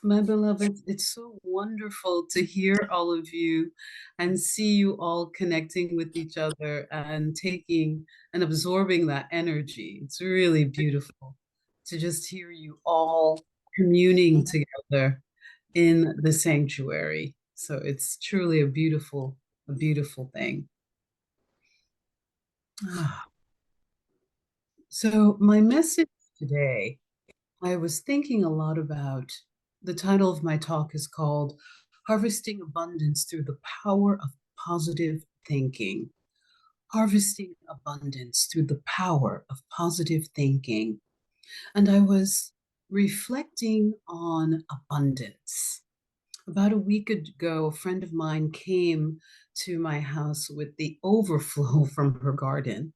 My beloved, it's so wonderful to hear all of you and see you all connecting with each other and taking and absorbing that energy. It's really beautiful to just hear you all communing together in the sanctuary. So it's truly a beautiful thing. Ah. So my message today, I was thinking a lot about the title of my talk is called Harvesting Abundance Through the Power of Positive Thinking. Harvesting abundance through the power of positive thinking. And I was reflecting on abundance. About a week ago, a friend of mine came to my house with the overflow from her garden.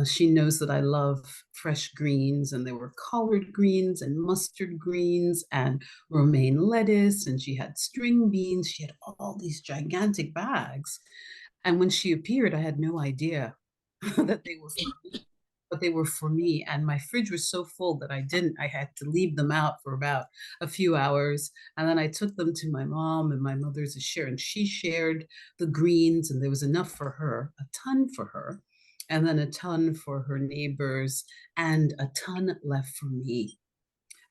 She knows that I love fresh greens, and there were collard greens and mustard greens and romaine lettuce, and she had string beans. She had all these gigantic bags. And when she appeared, I had no idea that they were for me, but they were for me. And my fridge was so full that I had to leave them out for about a few hours. And then I took them to my mom, and my mother's a share, and she shared the greens, and there was enough for her, a ton for her, and then a ton for her neighbors, and a ton left for me.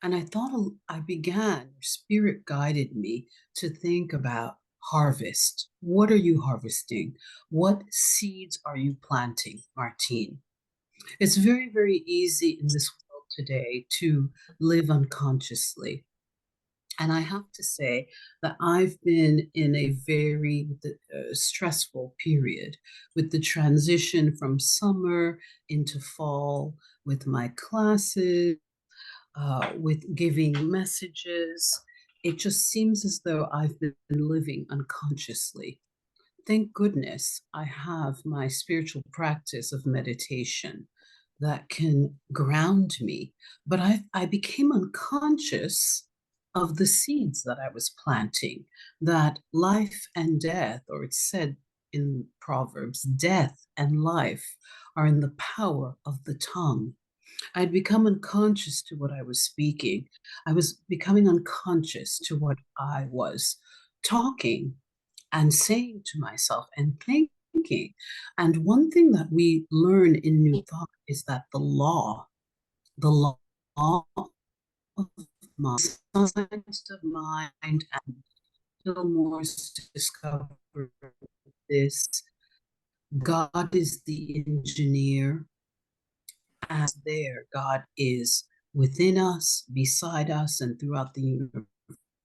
And I began, spirit guided me to think about harvest. What are you harvesting? What seeds are you planting, Martine? It's very, very easy in this world today to live unconsciously. And I have to say that I've been in a very stressful period with the transition from summer into fall, with my classes, with giving messages. It just seems as though I've been living unconsciously. Thank goodness I have my spiritual practice of meditation that can ground me. But I became unconscious of the seeds that I was planting, that life and death, or it's said in Proverbs, death and life are in the power of the tongue. I'd become unconscious to what I was speaking. I was becoming unconscious to what I was talking and saying to myself and thinking. And one thing that we learn in New Thought is that the law of mind, science of mind, and still more to discover this. God is the engineer, as there, God is within us, beside us, and throughout the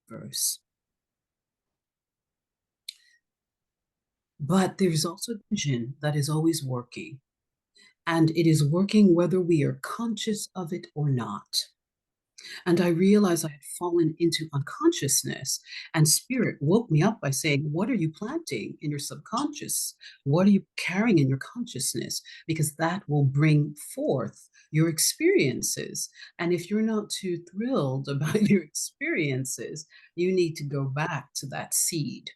universe. But there's also vision that is always working, and it is working whether we are conscious of it or not. And I realized I had fallen into unconsciousness, and spirit woke me up by saying, what are you planting in your subconscious? What are you carrying in your consciousness? Because that will bring forth your experiences. And if you're not too thrilled about your experiences, you need to go back to that seed.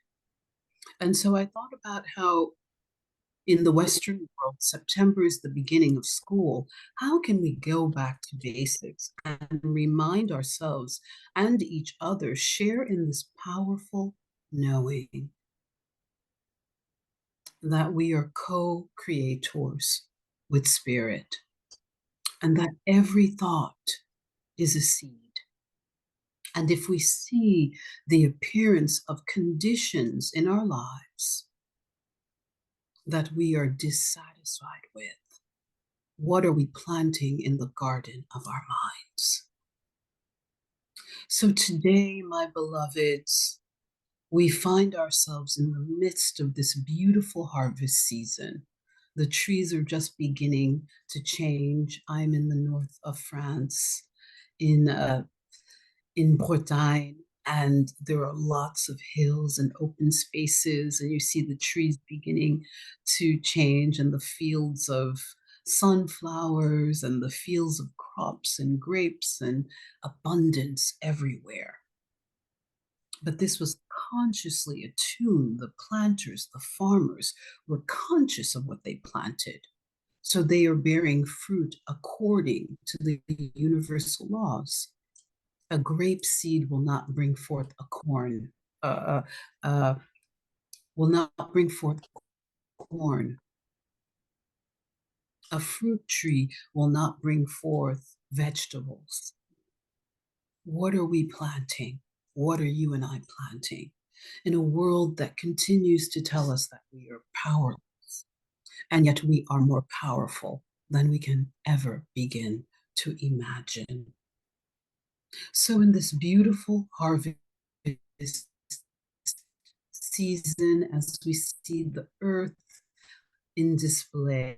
And so I thought about how in the Western world, September is the beginning of school. How can we go back to basics and remind ourselves and each other, share in this powerful knowing that we are co creators with spirit and that every thought is a seed? And if we see the appearance of conditions in our lives that we are dissatisfied with, what are we planting in the garden of our minds? So today, my beloveds, we find ourselves in the midst of this beautiful harvest season. The trees are just beginning to change. I'm in the north of France, in in Bretagne, and there are lots of hills and open spaces, and you see the trees beginning to change, and the fields of sunflowers and the fields of crops and grapes and abundance everywhere. But this was consciously attuned. The planters, the farmers were conscious of what they planted. So they are bearing fruit according to the universal laws. A grape seed will not bring forth a corn, uh, uh, uh, will not bring forth corn. A fruit tree will not bring forth vegetables. What are we planting? What are you and I planting? In a world that continues to tell us that we are powerless, and yet we are more powerful than we can ever begin to imagine. So, in this beautiful harvest season, as we see the earth in display,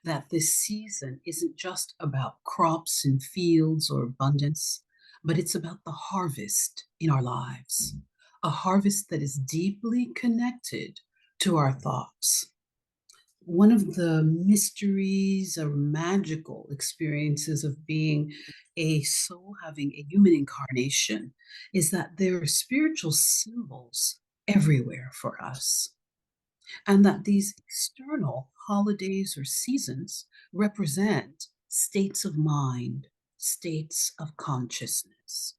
that this season isn't just about crops and fields or abundance, but it's about the harvest in our lives, a harvest that is deeply connected to our thoughts. One of the mysteries or magical experiences of being a soul having a human incarnation is that there are spiritual symbols everywhere for us, and that these external holidays or seasons represent states of mind, states of consciousness.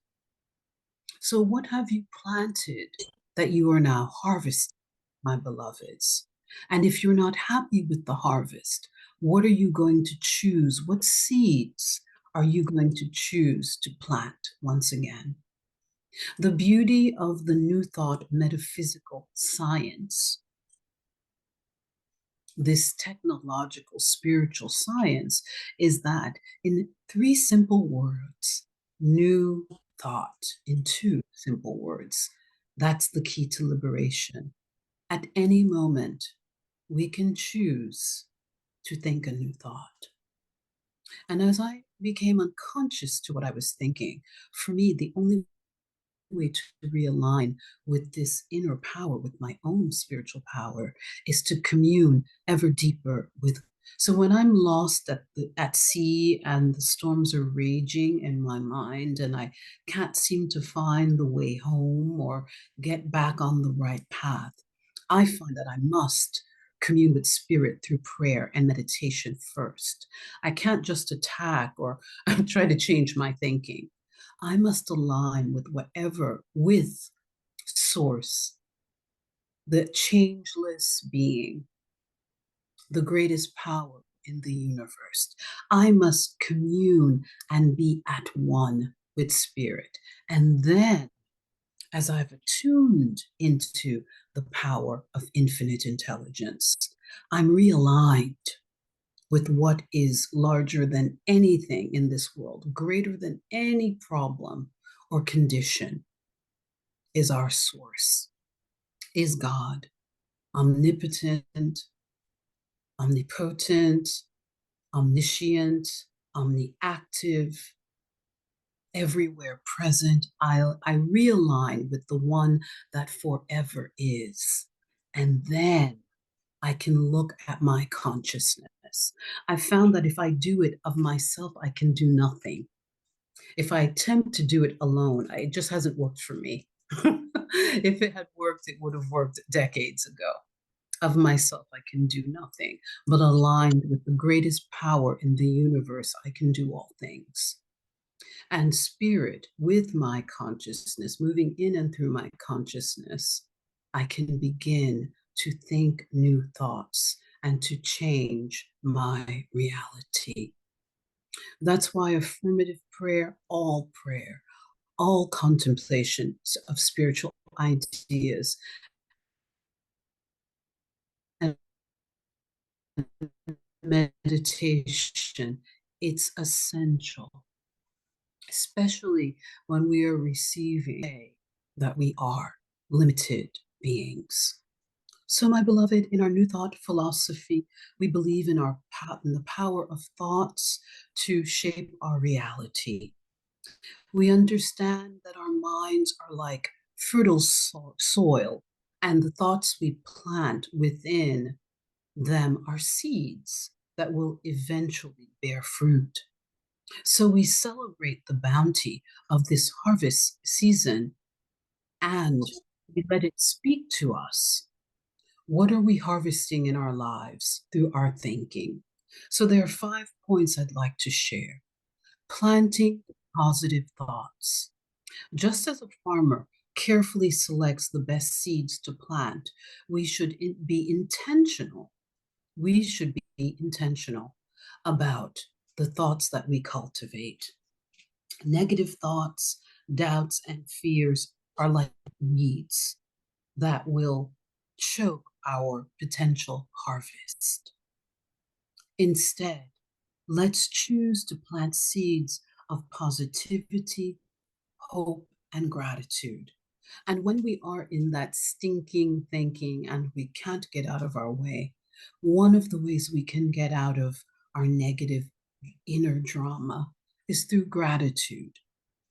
So, what have you planted that you are now harvesting, my beloveds? And if you're not happy with the harvest, what are you going to choose? What seeds are you going to choose to plant once again? The beauty of the New Thought metaphysical science, this technological spiritual science, is that in three simple words, new thought, in two simple words, that's the key to liberation. At any moment, we can choose to think a new thought. And as I became unconscious to what I was thinking, for me, the only way to realign with this inner power, with my own spiritual power, is to commune ever deeper with. So when I'm lost at sea and the storms are raging in my mind and I can't seem to find the way home or get back on the right path, I find that I must commune with spirit through prayer and meditation first. I can't just attack or try to change my thinking. I must align with whatever, with source, the changeless being, the greatest power in the universe. I must commune and be at one with spirit. And then, as I've attuned into the power of infinite intelligence, I'm realigned with what is larger than anything in this world, greater than any problem or condition, is our source, is God, omnipotent, omnipotent, omniscient, omniactive, everywhere present. I realign with the one that forever is. And then I can look at my consciousness. I found that if I do it of myself, I can do nothing. If I attempt to do it alone, it just hasn't worked for me. If it had worked, it would have worked decades ago. Of myself, I can do nothing, but aligned with the greatest power in the universe, I can do all things. And spirit, with my consciousness, moving in and through my consciousness, I can begin to think new thoughts and to change my reality. That's why affirmative prayer, all contemplations of spiritual ideas and meditation, it's essential, especially when we are receiving that we are limited beings. So, my beloved, in our New Thought philosophy, we believe in the power of thoughts to shape our reality. We understand that our minds are like fertile soil, and the thoughts we plant within them are seeds that will eventually bear fruit. So we celebrate the bounty of this harvest season and we let it speak to us. What are we harvesting in our lives through our thinking? So there are 5 points I'd like to share. Planting positive thoughts. Just as a farmer carefully selects the best seeds to plant, we should be intentional. We should be intentional about the thoughts that we cultivate. Negative thoughts, doubts, and fears are like weeds that will choke our potential harvest. Instead, let's choose to plant seeds of positivity, hope, and gratitude. And when we are in that stinking thinking and we can't get out of our way, one of the ways we can get out of our negative inner drama is through gratitude.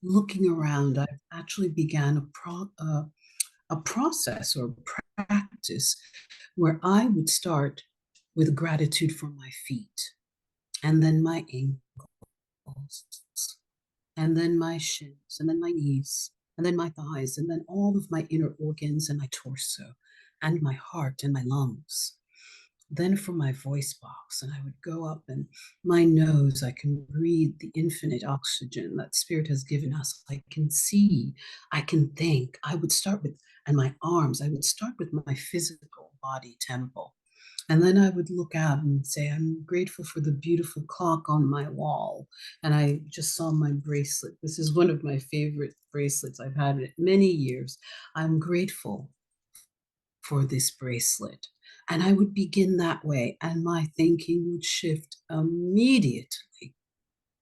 Looking around, I've actually began a process or practice where I would start with gratitude for my feet, and then my ankles, and then my shins, and then my knees, and then my thighs, and then all of my inner organs and my torso, and my heart and my lungs. Then for my voice box, and I would go up and my nose, I can breathe the infinite oxygen that spirit has given us. I can see, I can think. I would start with, and my arms, I would start with my physical body temple. And then I would look out and say, I'm grateful for the beautiful clock on my wall. And I just saw my bracelet. This is one of my favorite bracelets. I've had it many years. I'm grateful for this bracelet. And I would begin that way, and my thinking would shift immediately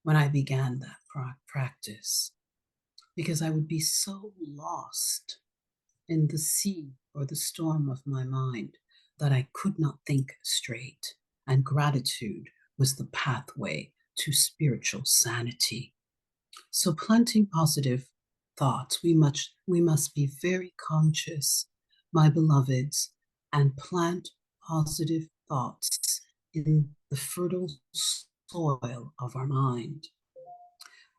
when I began that practice, because I would be so lost in the sea or the storm of my mind that I could not think straight. And gratitude was the pathway to spiritual sanity. So planting positive thoughts, we must be very conscious, my beloveds, and plant positive thoughts in the fertile soil of our mind.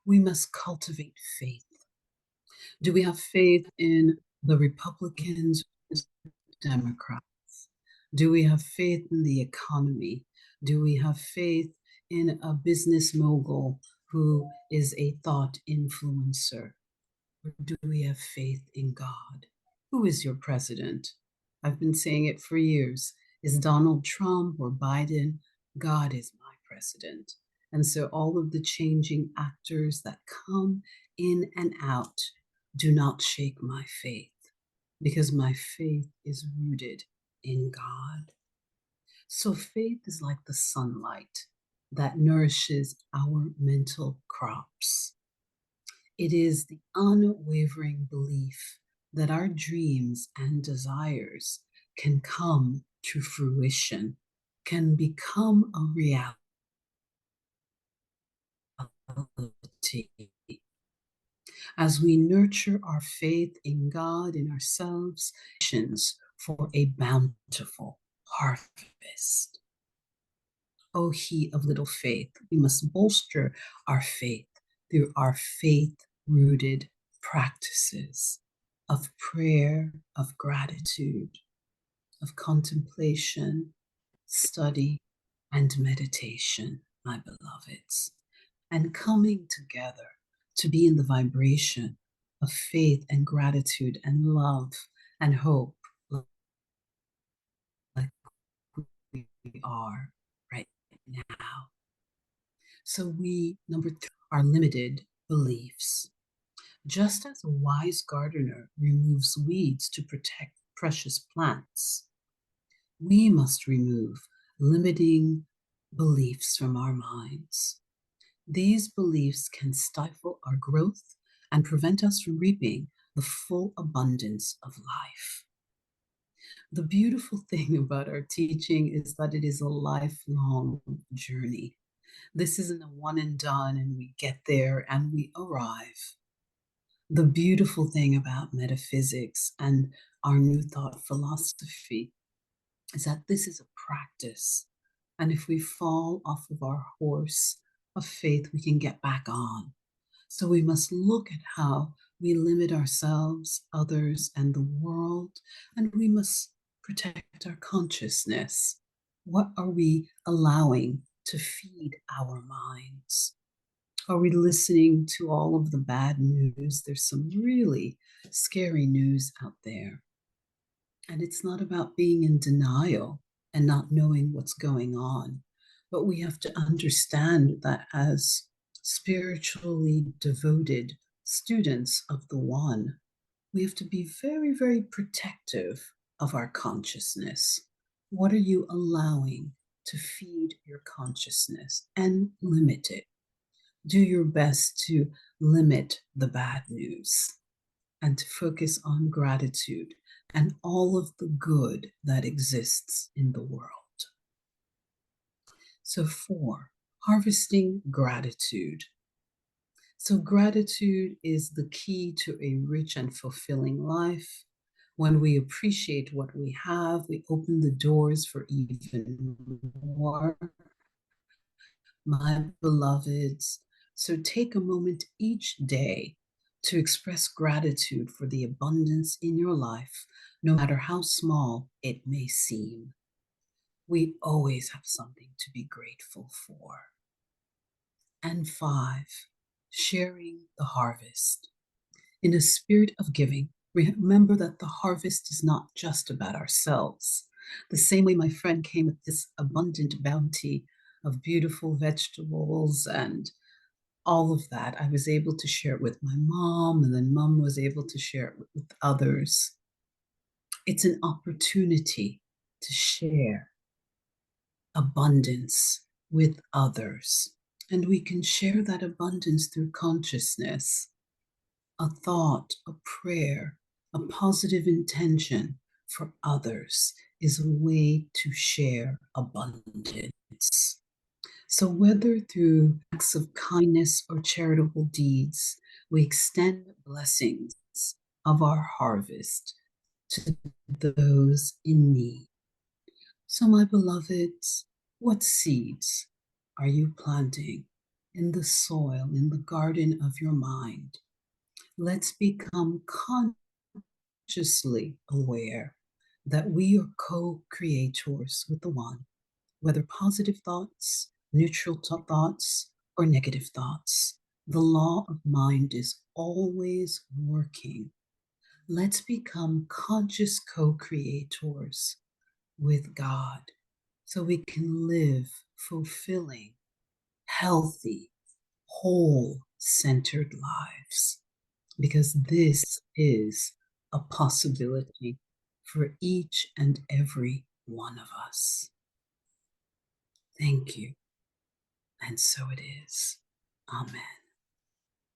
We must cultivate faith. Do we have faith in the Republicans or the Democrats? Do we have faith in the economy? Do we have faith in a business mogul who is a thought influencer? Or do we have faith in God? Who is your president? I've been saying it for years. Is Donald Trump or Biden? God is my president. And so all of the changing actors that come in and out do not shake my faith, because my faith is rooted in God. So faith is like the sunlight that nourishes our mental crops. It is the unwavering belief that our dreams and desires can come to fruition, can become a reality as we nurture our faith in God, in ourselves, for a bountiful harvest. O he of little faith, we must bolster our faith through our faith rooted practices of prayer, of gratitude, of contemplation, study, and meditation, my beloveds, and coming together to be in the vibration of faith and gratitude and love and hope, like we are right now. So we, number three, are limited beliefs. Just as a wise gardener removes weeds to protect precious plants, we must remove limiting beliefs from our minds. These beliefs can stifle our growth and prevent us from reaping the full abundance of life. The beautiful thing about our teaching is that it is a lifelong journey. This isn't a one and done, and we get there and we arrive. The beautiful thing about metaphysics and our new thought philosophy is that this is a practice. And if we fall off of our horse of faith, we can get back on. So we must look at how we limit ourselves, others, and the world, and we must protect our consciousness. What are we allowing to feed our minds? Are we listening to all of the bad news? There's some really scary news out there. And it's not about being in denial and not knowing what's going on, but we have to understand that as spiritually devoted students of the One, we have to be very, very protective of our consciousness. What are you allowing to feed your consciousness and limit it? Do your best to limit the bad news and to focus on gratitude and all of the good that exists in the world. So, four, harvesting gratitude. So, gratitude is the key to a rich and fulfilling life. When we appreciate what we have, we open the doors for even more, my beloveds. So, take a moment each day to express gratitude for the abundance in your life, no matter how small it may seem. We always have something to be grateful for. And five, sharing the harvest. In a spirit of giving, remember that the harvest is not just about ourselves. The same way my friend came with this abundant bounty of beautiful vegetables and all of that, I was able to share it with my mom, and then mom was able to share it with others. It's an opportunity to share abundance with others. And we can share that abundance through consciousness, a thought, a prayer, a positive intention for others is a way to share abundance. So, whether through acts of kindness or charitable deeds, we extend blessings of our harvest to those in need. So, my beloveds, what seeds are you planting in the soil, in the garden of your mind? Let's become consciously aware that we are co creators with the One, whether positive thoughts, neutral thoughts, or negative thoughts. The law of mind is always working. Let's become conscious co creators with God so we can live fulfilling, healthy, whole centered lives, because this is a possibility for each and every one of us. Thank you. And so it is. Amen.